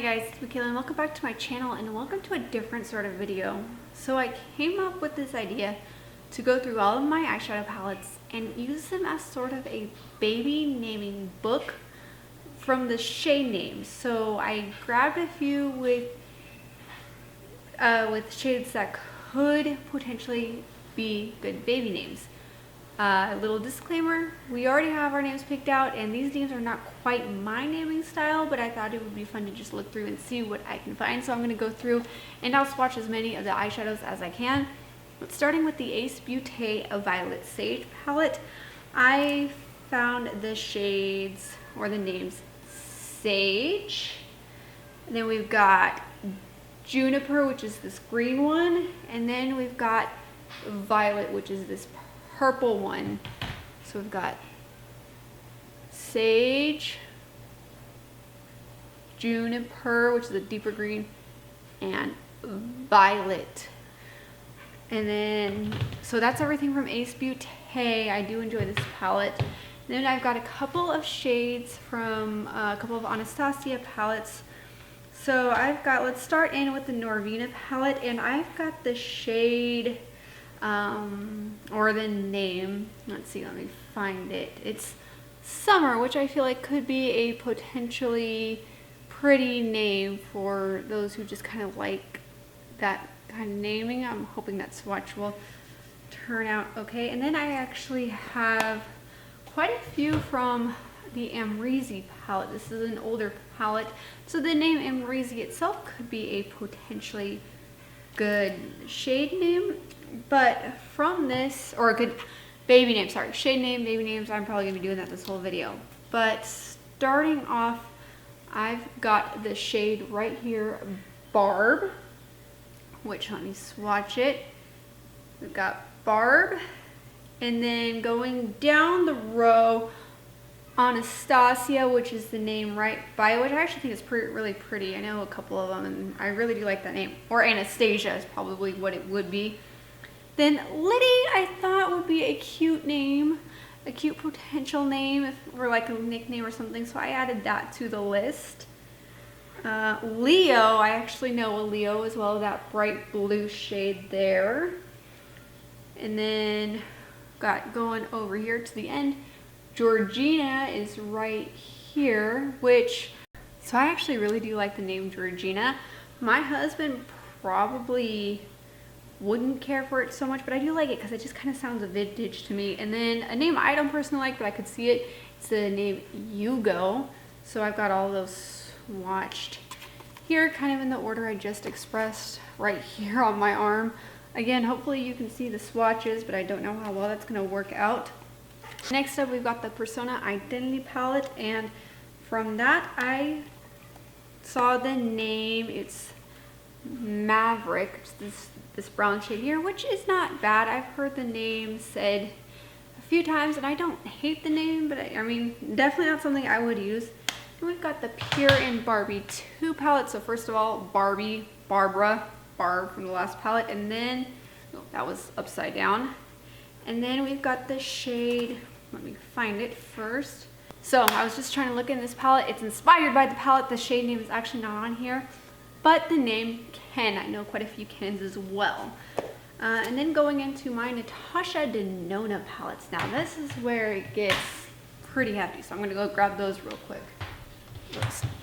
Hi guys, it's Machaela and welcome back to my channel and welcome to a different sort of video. So I came up with this idea to go through all of my eyeshadow palettes and use them as sort of a baby naming book from the shade names. So I grabbed a few with shades that could potentially be good baby names. A little disclaimer, we already have our names picked out and these names are not quite my naming style, but I thought it would be fun to just look through and see what I can find. So I'm going to go through and I'll swatch as many of the eyeshadows as I can. But starting with the Ace Beauté Violet Sage palette, I found the shades, or the names, Sage, and then we've got Juniper, which is this green one, and then we've got Violet, which is this purple one. So we've got Sage, Juniper, which is a deeper green, and Violet. And then, so that's everything from Ace Beauté. I do enjoy this palette. And then I've got a couple of shades from a couple of Anastasia palettes. So I've got, let's start in with the Norvina palette, and I've got the shade, or the name, let's see, let me find it. It's Summer, which I feel like could be a potentially pretty name for those who just kind of like that kind of naming. I'm hoping that swatch will turn out okay. And then I actually have quite a few from the Amrezy palette. This is an older palette, so the name Amrezy itself could be a potentially good shade name, but from this, or a good baby name, sorry, shade name, baby names, I'm probably gonna be doing that this whole video. But starting off, I've got the shade right here, Barb, which, let me swatch it. We've got Barb, and then going down the row, Anastasia, which is the name right by it, which I actually think is really pretty. I know a couple of them and I really do like that name. Or Anastasia is probably what it would be. Then Liddy, I thought would be a cute name, a cute potential name if we're like a nickname or something, so I added that to the list. Leo, I actually know a Leo as well, that bright blue shade there. And then got going over here to the end, Georgina is right here, which, so I actually really do like the name Georgina. My husband probably wouldn't care for it so much, but I do like it because it just kind of sounds vintage to me. And then a name I don't personally like, but I could see it, it's the name Hugo. So I've got all those swatched here, kind of in the order I just expressed right here on my arm. Again, hopefully you can see the swatches, but I don't know how well that's going to work out. Next up, we've got the Persona Identity palette, and from that I saw the name, it's Maverick, it's this brown shade here, which is not bad. I've heard the name said a few times and I don't hate the name, but I mean, definitely not something I would use. And we've got the Pure and Barbie 2 palette. So first of all, Barbie, Barb from the last palette, and then, oh, that was upside down. And then we've got the shade, let me find it first. So I was just trying to look in this palette. It's inspired by the palette. The shade name is actually not on here, but the name Ken. I know quite a few Kens as well. And then going into my Natasha Denona palettes. Now this is where it gets pretty hefty, so I'm gonna go grab those real quick.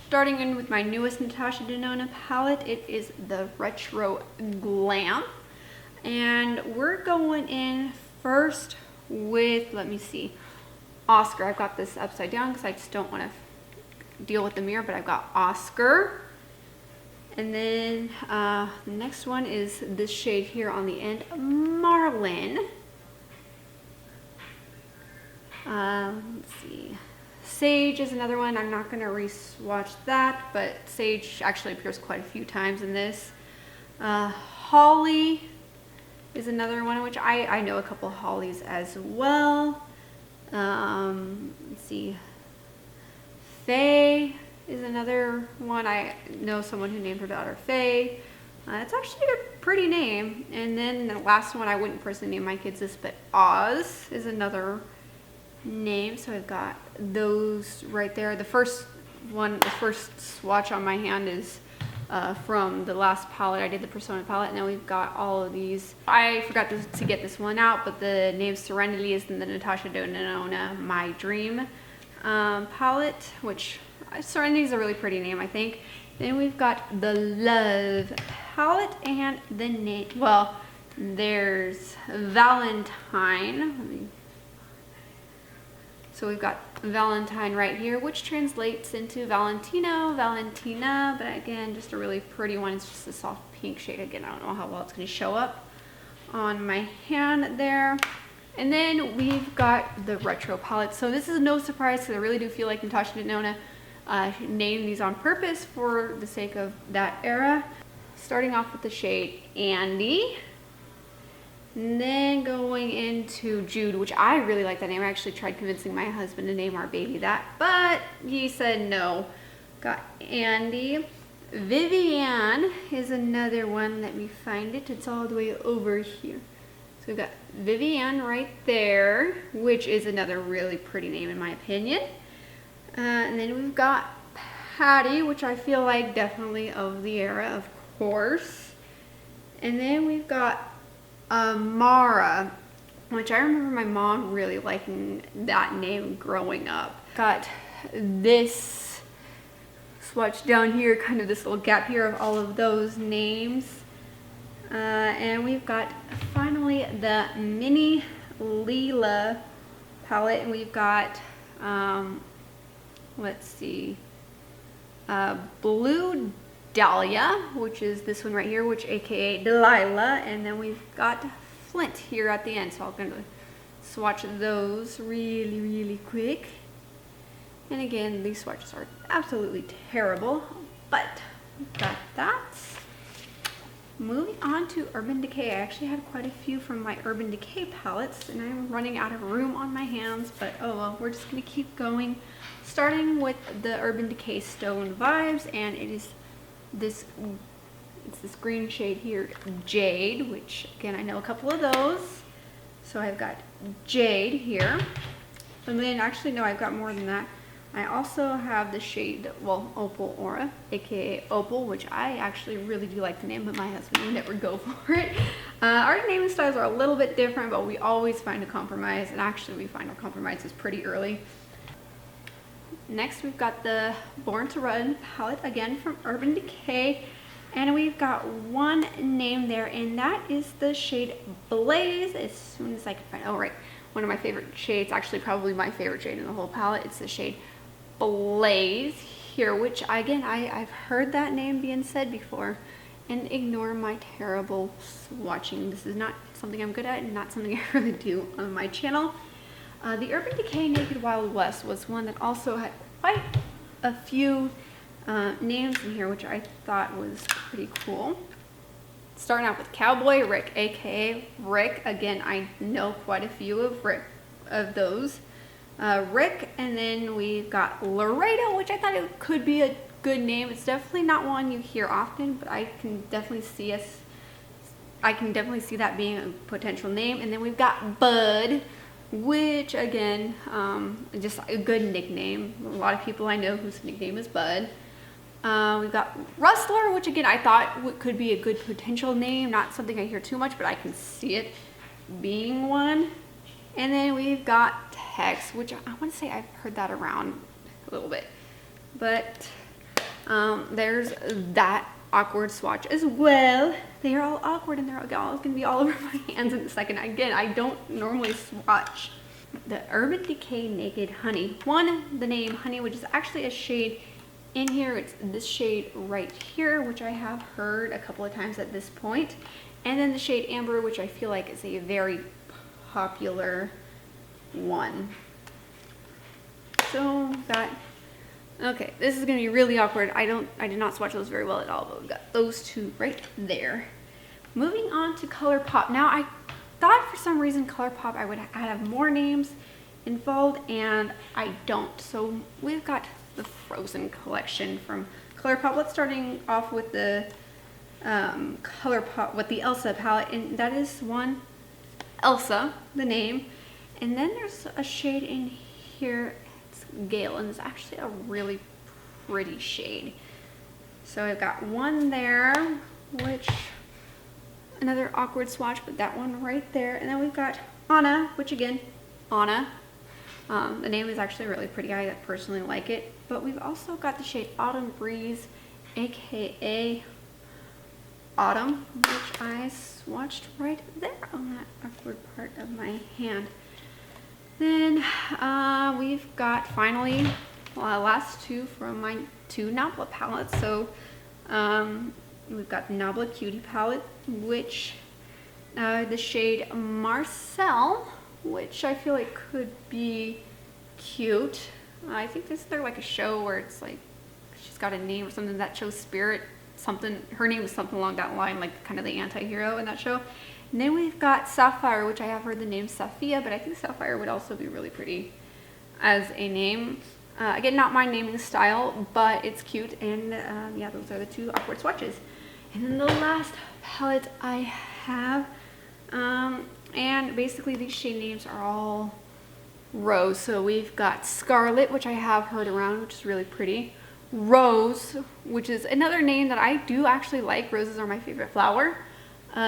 Starting in with my newest Natasha Denona palette, it is the Retro Glam. And we're going in first with, let me see, Oscar. I've got this upside down because I just don't want to deal with the mirror, but I've got Oscar. And then the next one is this shade here on the end, Marlin. Let's see. Sage is another one. I'm not going to re-swatch that, but Sage actually appears quite a few times in this. Holly is another one, which I know a couple of Hollies as well. Let's see. Faye is another one. I know someone who named her daughter Faye. It's actually a pretty name. And then the last one, I wouldn't personally name my kids this, but Oz is another name. So I've got those right there. The first the first swatch on my hand is from the last palette. I did the Persona palette, and then we've got all of these. I forgot to get this one out, but the name Serenity is in the Natasha Denona My Dream palette, which Serenity is a really pretty name, I think. Then we've got the Love palette, and the name, well, there's Valentine. So we've got Valentine right here, which translates into Valentino, Valentina, but again, just a really pretty one. It's just a soft pink shade. Again, I don't know how well it's going to show up on my hand there. And then we've got the Retro palette. So this is no surprise, because I really do feel like Natasha Denona named these on purpose for the sake of that era. Starting off with the shade Andy. And then going into Jude, which I really like that name. I actually tried convincing my husband to name our baby that, but he said no. Got Andy. Vivienne is another one. Let me find it. It's all the way over here. So we've got Vivienne right there, which is another really pretty name in my opinion. And then we've got Patty, which I feel like definitely of the era, of course. And then we've got Mara, which I remember my mom really liking that name growing up. Got this swatch down here, kind of this little gap here of all of those names. And we've got finally the Mini Leela palette, and we've got, let's see, Blue Dahlia, which is this one right here, which aka Delilah, and then we've got Flint here at the end, so I'm going to swatch those really quick. And again, these swatches are absolutely terrible, but we've got that. Moving on to Urban Decay. I actually had quite a few from my Urban Decay palettes, and I'm running out of room on my hands, but oh well, we're just going to keep going. Starting with the Urban Decay Stone Vibes, and it is this green shade here, Jade, which again I know a couple of those. So I've got Jade here, and then actually no, I've got more than that. I also have the shade, well, Opal Aura, aka Opal, which I actually really do like the name, but my husband would never go for it. Our naming styles are a little bit different, but we always find a compromise, and actually we find our compromises pretty early. Next, we've got the Born to Run palette, again from Urban Decay, and we've got one name there, and that is the shade Blaze. As soon as I can find, oh right, one of my favorite shades, actually probably my favorite shade in the whole palette, it's the shade Blaze here, which again, I've heard that name being said before, and ignore my terrible swatching. This is not something I'm good at, and not something I really do on my channel. The Urban Decay Naked Wild West was one that also had quite a few names in here, which I thought was pretty cool. Starting out with Cowboy Rick, aka Rick. Again, I know quite a few of those. Rick, and then we've got Laredo, which I thought it could be a good name. It's definitely not one you hear often, but I can definitely see that being a potential name. And then we've got Bud, which again, just a good nickname. A lot of people I know whose nickname is Bud. We've got Rustler, which again I thought could be a good potential name. Not something I hear too much, but I can see it being one. And then we've got Tex, which I want to say I've heard that around a little bit. But there's that awkward swatch as well. They are all awkward, and they're all going to be all over my hands in a second. Again, I don't normally swatch. The Urban Decay Naked Honey. The name Honey, which is actually a shade in here. It's this shade right here, which I have heard a couple of times at this point. And then the shade Amber, which I feel like is a very popular one. So that, okay, this is going to be really awkward. I did not swatch those very well at all, but we've got those two right there. Moving on to ColourPop. Now, I thought for some reason ColourPop I would have more names involved, and I don't. So we've got the Frozen collection from ColourPop. Let's starting off with the ColourPop, with the Elsa palette, and that is one Elsa, the name. And then there's a shade in here, it's Gale, and it's actually a really pretty shade. So I've got one there, which, another awkward swatch, but that one right there. And then we've got Anna, which again, Anna. The name is actually really pretty. I personally like it. But we've also got the shade Autumn Breeze, aka Autumn, which I swatched right there on that awkward part of my hand. Then we've got finally last two from my two Nabla palettes. So we've got the Nabla Cutie palette, which the shade Marcel, which I feel like could be cute. I think they're like a show where it's like she's got a name or something that shows spirit, something, her name is something along that line, like kind of the anti-hero in that show. And then we've got Sapphire, which I have heard the name Saphia, but I think Sapphire would also be really pretty as a name. Again, not my naming style, but it's cute. And yeah, those are the two awkward swatches. And then the last palette I have, and basically these shade names are all Rose. So we've got Scarlet, which I have heard around, which is really pretty. Rose, which is another name that I do actually like. Roses are my favorite flower.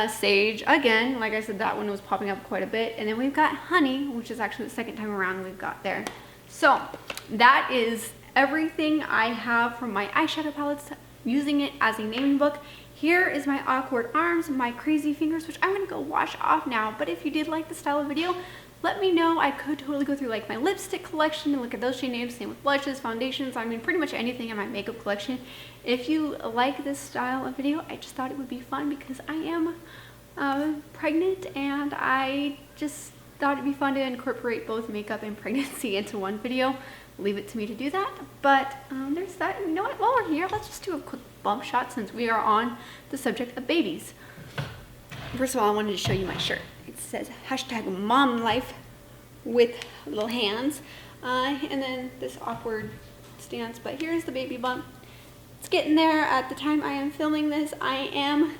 Sage, again, like I said, that one was popping up quite a bit. And then we've got Honey, which is actually the second time around we've got there. So that is everything I have from my eyeshadow palettes, using it as a naming book. Here is my awkward arms, my crazy fingers, which I'm gonna go wash off now. But if you did like this style of video, let me know. I could totally go through like my lipstick collection and look at those shade names, same with blushes, foundations, I mean pretty much anything in my makeup collection. If you like this style of video, I just thought it would be fun because I am pregnant, and I just thought it'd be fun to incorporate both makeup and pregnancy into one video. Leave it to me to do that. But there's that. You know what, while we're here, let's just do a quick bump shot since we are on the subject of babies. First of all, I wanted to show you my shirt. It says #MomLife with little hands, and then this awkward stance, but here's the baby bump. It's getting there. At the time I am filming this, I'm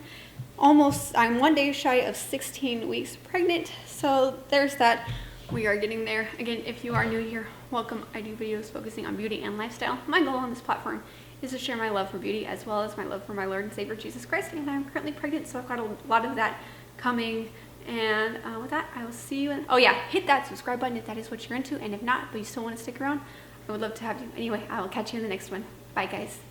1 day shy of 16 weeks pregnant, so there's that. We are getting there. Again, if you are new here, welcome. I do videos focusing on beauty and lifestyle. My goal on this platform is to share my love for beauty as well as my love for my Lord and Savior Jesus Christ, and I'm currently pregnant, so I've got a lot of that coming. And with that, I will see you in, oh yeah, hit that subscribe button if that is what you're into, and if not, but you still want to stick around, I would love to have you. Anyway, I will catch you in the next one. Bye guys.